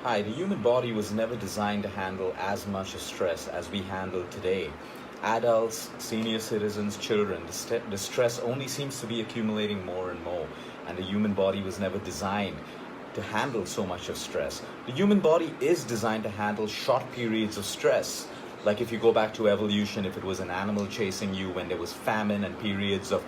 Hi, the human body was never designed to handle as much of stress as we handle today. Adults, senior citizens, children, the stress only seems to be accumulating more and more, and the human body was never designed to handle so much of stress. The human body is designed to handle short periods of stress. Like if you go back to evolution, if it was an animal chasing you when there was famine and periods of,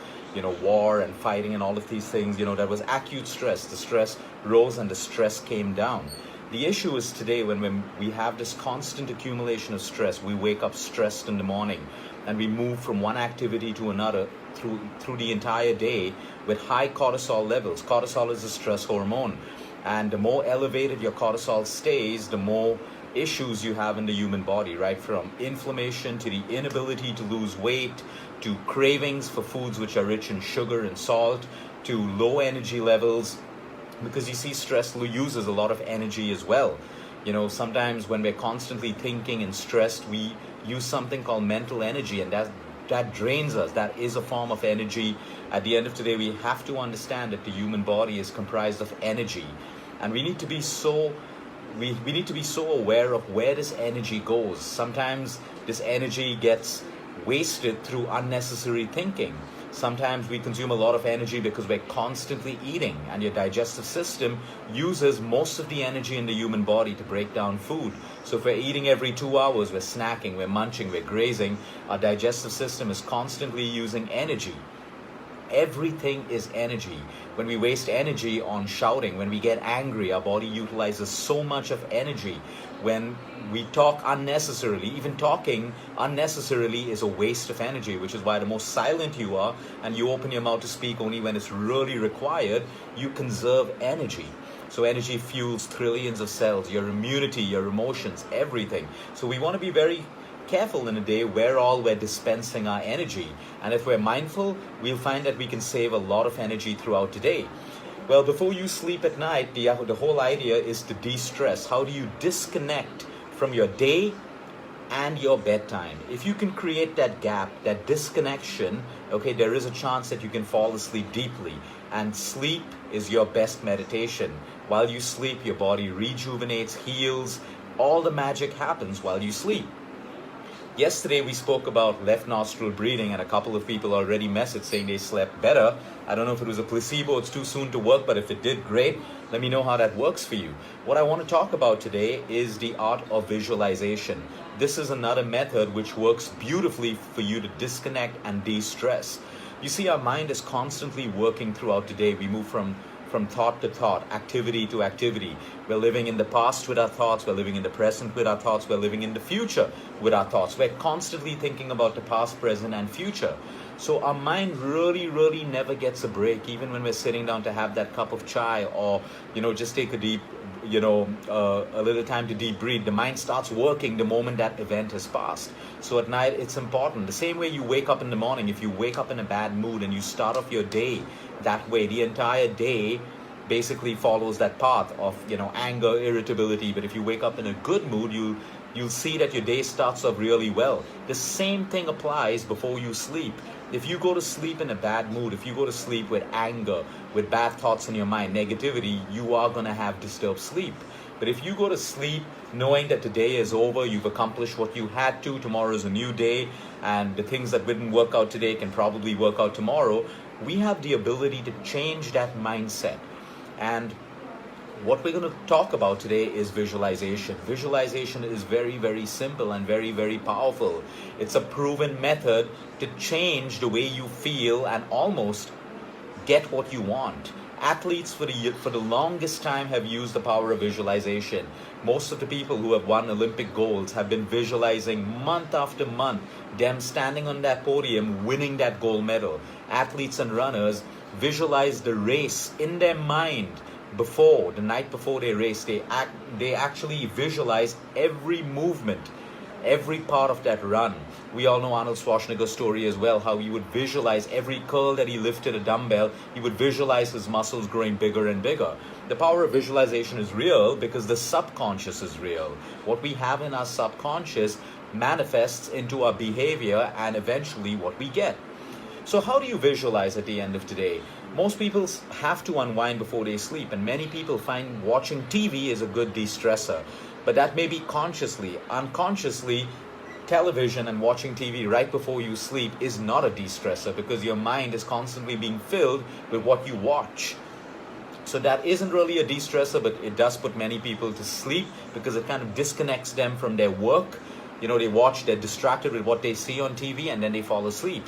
war and fighting and all of these things, that was acute stress. The stress rose and the stress came down. The issue is today when we have this constant accumulation of stress, we wake up stressed in the morning and we move from one activity to another through the entire day with high cortisol levels. Cortisol is a stress hormone, and the more elevated your cortisol stays, the more issues you have in the human body, right? From inflammation to the inability to lose weight, to cravings for foods which are rich in sugar and salt, to low energy levels, because you see stress uses a lot of energy as well. Sometimes when we're constantly thinking and stressed, we use something called mental energy, and that drains us. That is a form of energy. At the end of today, we have to understand that the human body is comprised of energy, and we need to be so aware of where this energy goes. Sometimes this energy gets wasted through unnecessary thinking. Sometimes we consume a lot of energy because we're constantly eating, and your digestive system uses most of the energy in the human body to break down food. So if we're eating every 2 hours, we're snacking, we're munching, we're grazing, our digestive system is constantly using energy. Everything is energy. When we waste energy on shouting, when we get angry, our body utilizes so much of energy. When we talk unnecessarily, even talking unnecessarily is a waste of energy, which is why the more silent you are and you open your mouth to speak only when it's really required, you conserve energy. So energy fuels trillions of cells, your immunity, your emotions, everything. So we want to be very careful in a day where all we're dispensing our energy. And if we're mindful, we'll find that we can save a lot of energy throughout the day. Well, before you sleep at night, the whole idea is to de-stress. How do you disconnect from your day and your bedtime? If you can create that gap, that disconnection, okay, there is a chance that you can fall asleep deeply. And sleep is your best meditation. While you sleep, your body rejuvenates, heals. All the magic happens while you sleep. Yesterday we spoke about left nostril breathing, and a couple of people already messaged saying they slept better. I don't know if it was a placebo, it's too soon to work, but if it did, great. Let me know how that works for you. What I want to talk about today is the art of visualization. This is another method which works beautifully for you to disconnect and de-stress. You see, our mind is constantly working throughout the day. We move from thought to thought, activity to activity. We're living in the past with our thoughts, we're living in the present with our thoughts, we're living in the future with our thoughts. We're constantly thinking about the past, present, and future. So our mind really never gets a break, even when we're sitting down to have that cup of chai or, just take a deep, a little time to deep breathe. The mind starts working the moment that event has passed. So at night, it's important. The same way you wake up in the morning, if you wake up in a bad mood and you start off your day that way, the entire day basically follows that path of anger, irritability. But if you wake up in a good mood, you'll see that your day starts off really well. The same thing applies before you sleep. If you go to sleep in a bad mood, if you go to sleep with anger, with bad thoughts in your mind, negativity, you are going to have disturbed sleep. But if you go to sleep knowing that the day is over, you've accomplished what you had to, tomorrow is a new day, and the things that didn't work out today can probably work out tomorrow, we have the ability to change that mindset. And what we're going to talk about today is visualization. Visualization is very simple and very powerful. It's a proven method to change the way you feel and almost get what you want. Athletes for the longest time have used the power of visualization. Most of the people who have won Olympic golds have been visualizing month after month, them standing on that podium winning that gold medal. Athletes and runners visualize the race in their mind the night before they race. They actually visualize every movement, every part of that run. We all know Arnold Schwarzenegger's story as well, how he would visualize every curl that he lifted a dumbbell. He would visualize his muscles growing bigger and bigger. The power of visualization is real because the subconscious is real. What we have in our subconscious manifests into our behavior and eventually what we get. So how do you visualize at the end of today? Most people have to unwind before they sleep, and many people find watching TV is a good de-stressor. But that may be consciously. Unconsciously, television and watching TV right before you sleep is not a de-stressor, because your mind is constantly being filled with what you watch. So that isn't really a de-stressor, but it does put many people to sleep because it kind of disconnects them from their work. They watch, they're distracted with what they see on TV, and then they fall asleep.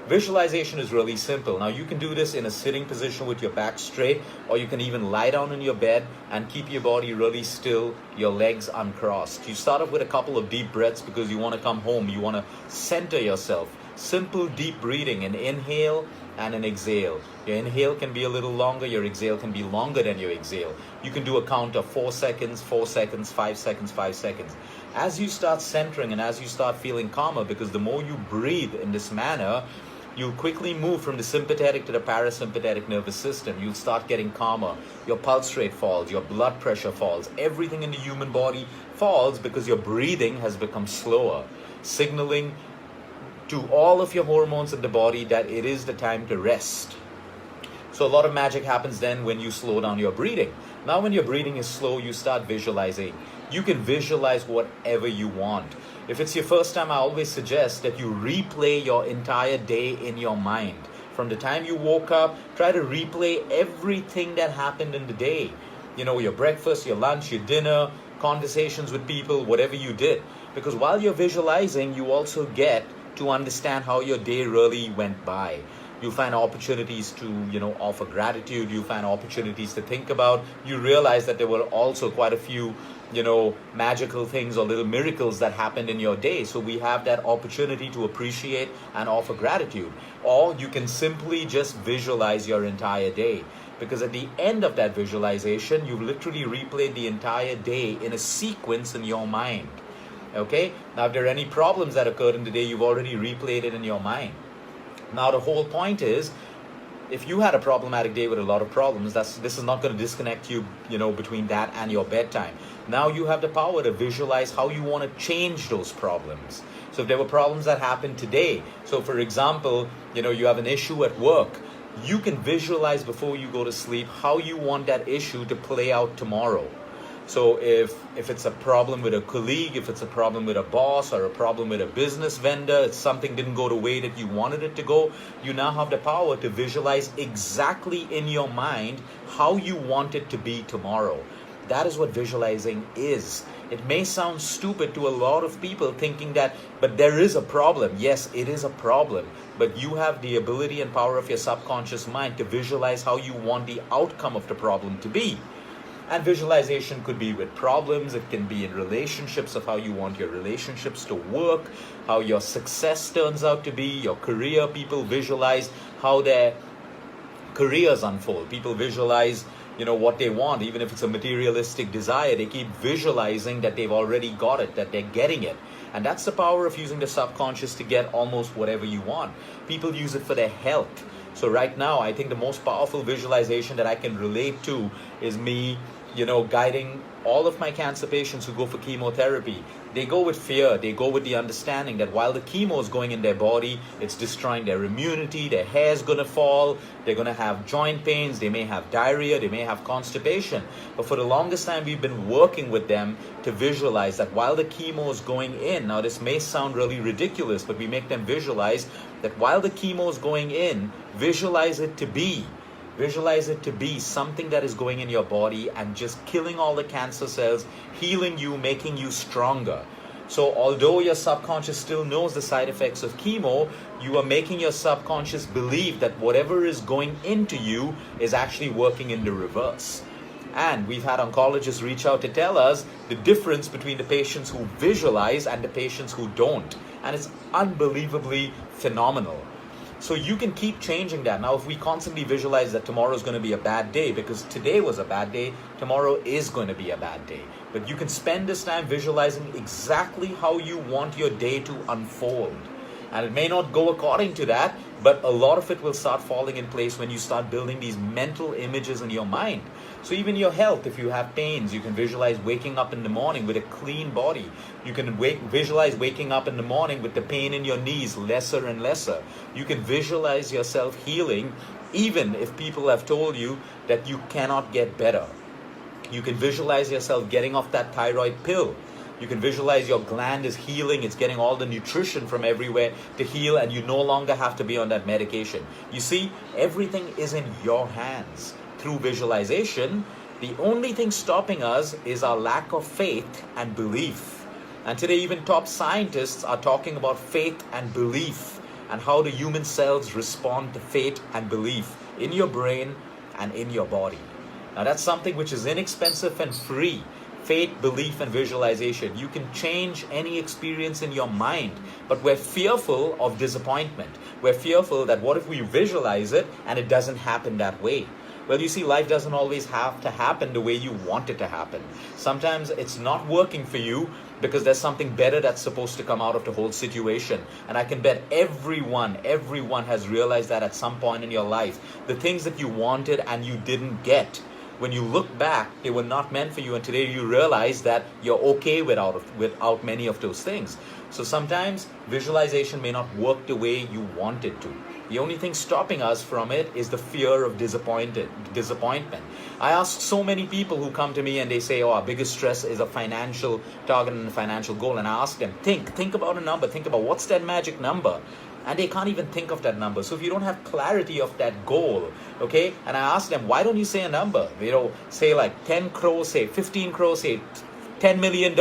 Visualization is really simple. Now, you can do this in a sitting position with your back straight, or you can even lie down in your bed and keep your body really still, your legs uncrossed. You start off with a couple of deep breaths because you want to come home. You want to center yourself. Simple deep breathing, an inhale and an exhale. Your inhale can be a little longer, your exhale can be longer than your exhale. You can do a count of 4 seconds, 4 seconds, 5 seconds, 5 seconds. As you start centering and as you start feeling calmer, because the more you breathe in this manner, you'll quickly move from the sympathetic to the parasympathetic nervous system. You'll start getting calmer. Your pulse rate falls, your blood pressure falls. Everything in the human body falls because your breathing has become slower, signaling to all of your hormones in the body that it is the time to rest. So a lot of magic happens then when you slow down your breathing. Now when your breathing is slow, you start visualizing. You can visualize whatever you want. If it's your first time, I always suggest that you replay your entire day in your mind. From the time you woke up, try to replay everything that happened in the day. Your breakfast, your lunch, your dinner, conversations with people, whatever you did. Because while you're visualizing, you also get to understand how your day really went by. You find opportunities to, offer gratitude. You find opportunities to think about. You realize that there were also quite a few, magical things or little miracles that happened in your day. So we have that opportunity to appreciate and offer gratitude. Or you can simply just visualize your entire day. Because at the end of that visualization, you've literally replayed the entire day in a sequence in your mind. Okay? Now, if there are any problems that occurred in the day, you've already replayed it in your mind. Now, the whole point is, if you had a problematic day with a lot of problems, this is not going to disconnect you, between that and your bedtime. Now you have the power to visualize how you want to change those problems. So if there were problems that happened today, so for example, you have an issue at work, you can visualize before you go to sleep how you want that issue to play out tomorrow. So if it's a problem with a colleague, if it's a problem with a boss or a problem with a business vendor, if something didn't go the way that you wanted it to go, you now have the power to visualize exactly in your mind how you want it to be tomorrow. That is what visualizing is. It may sound stupid to a lot of people thinking that, but there is a problem. Yes, it is a problem. But you have the ability and power of your subconscious mind to visualize how you want the outcome of the problem to be. And visualization could be with problems, it can be in relationships, of how you want your relationships to work, how your success turns out to be, your career. People visualize how their careers unfold. People visualize, what they want. Even if it's a materialistic desire, they keep visualizing that they've already got it, that they're getting it. And that's the power of using the subconscious to get almost whatever you want. People use it for their health. So right now, I think the most powerful visualization that I can relate to is me guiding all of my cancer patients who go for chemotherapy. They go with fear. They go with the understanding that while the chemo is going in their body, it's destroying their immunity, their hair is going to fall, they're going to have joint pains, they may have diarrhea, they may have constipation. But for the longest time, we've been working with them to visualize that while the chemo is going in, now this may sound really ridiculous, but we make them visualize that while the chemo is going in, visualize it to be something that is going in your body and just killing all the cancer cells, healing you, making you stronger. So although your subconscious still knows the side effects of chemo, you are making your subconscious believe that whatever is going into you is actually working in the reverse. And we've had oncologists reach out to tell us the difference between the patients who visualize and the patients who don't. And it's unbelievably phenomenal. So you can keep changing that. Now, if we constantly visualize that tomorrow is going to be a bad day because today was a bad day, tomorrow is going to be a bad day. But you can spend this time visualizing exactly how you want your day to unfold. And it may not go according to that, but a lot of it will start falling in place when you start building these mental images in your mind. So even your health, if you have pains, you can visualize waking up in the morning with a clean body. You can visualize waking up in the morning with the pain in your knees lesser and lesser. You can visualize yourself healing even if people have told you that you cannot get better. You can visualize yourself getting off that thyroid pill. You can visualize your gland is healing. It's getting all the nutrition from everywhere to heal, and you no longer have to be on that medication. You see, everything is in your hands. Through visualization, the only thing stopping us is our lack of faith and belief. And today, even top scientists are talking about faith and belief and how the human cells respond to faith and belief in your brain and in your body. Now, that's something which is inexpensive and free. Faith, belief, and visualization. You can change any experience in your mind, but we're fearful of disappointment. We're fearful that what if we visualize it and it doesn't happen that way? Well, you see, life doesn't always have to happen the way you want it to happen. Sometimes it's not working for you because there's something better that's supposed to come out of the whole situation. And I can bet everyone has realized that at some point in your life. The things that you wanted and you didn't get, when you look back, they were not meant for you, and today you realize that you're okay without many of those things. So sometimes visualization may not work the way you want it to. The only thing stopping us from it is the fear of disappointment. I ask so many people who come to me and they say, oh, our biggest stress is a financial target and a financial goal. And I ask them, think about a number, think about what's that magic number. And they can't even think of that number. So if you don't have clarity of that goal, okay, and I ask them, why don't you say a number? Say like 10 crores, say 15 crores, say $10 million.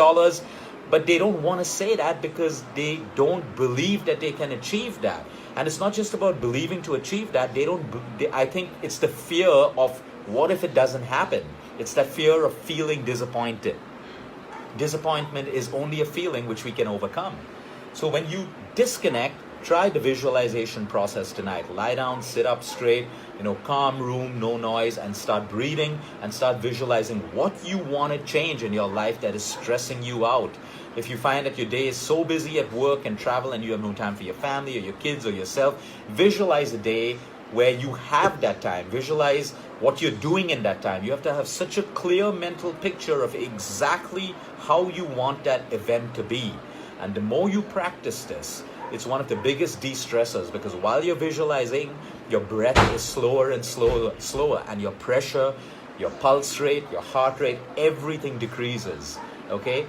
But they don't want to say that because they don't believe that they can achieve that. And it's not just about believing to achieve that. I think it's the fear of what if it doesn't happen. It's that fear of feeling disappointed. Disappointment is only a feeling which we can overcome. So when you disconnect, try the visualization process tonight. Lie down, sit up straight, calm room, no noise, and start breathing and start visualizing what you want to change in your life that is stressing you out. If you find that your day is so busy at work and travel and you have no time for your family or your kids or yourself, visualize a day where you have that time. Visualize what you're doing in that time. You have to have such a clear mental picture of exactly how you want that event to be. And the more you practice this, it's one of the biggest de-stressors, because while you're visualizing, your breath is slower and slower, and your pressure, your pulse rate, your heart rate, everything decreases, okay?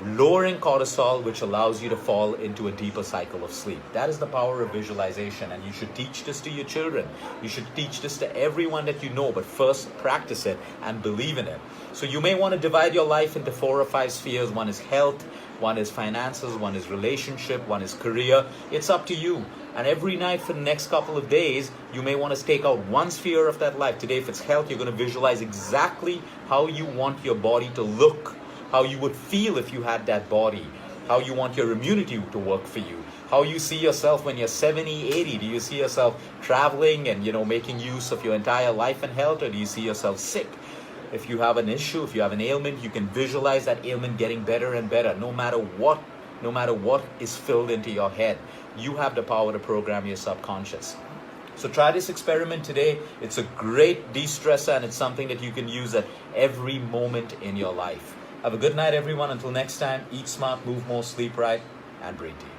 Lowering cortisol, which allows you to fall into a deeper cycle of sleep. That is the power of visualization, and you should teach this to your children. You should teach this to everyone that you know, but first practice it and believe in it. So you may want to divide your life into 4 or 5 spheres. One is health, one is finances, one is relationship, one is career. It's up to you. And every night for the next couple of days, you may want to stake out one sphere of that life. Today, if it's health, you're going to visualize exactly how you want your body to look, how you would feel if you had that body, how you want your immunity to work for you, how you see yourself when you're 70, 80. Do you see yourself traveling and, making use of your entire life and health, or do you see yourself sick? If you have an issue, if you have an ailment, you can visualize that ailment getting better and better, no matter what is filled into your head. You have the power to program your subconscious. So try this experiment today. It's a great de-stressor, and it's something that you can use at every moment in your life. Have a good night, everyone. Until next time, eat smart, move more, sleep right, and breathe deep.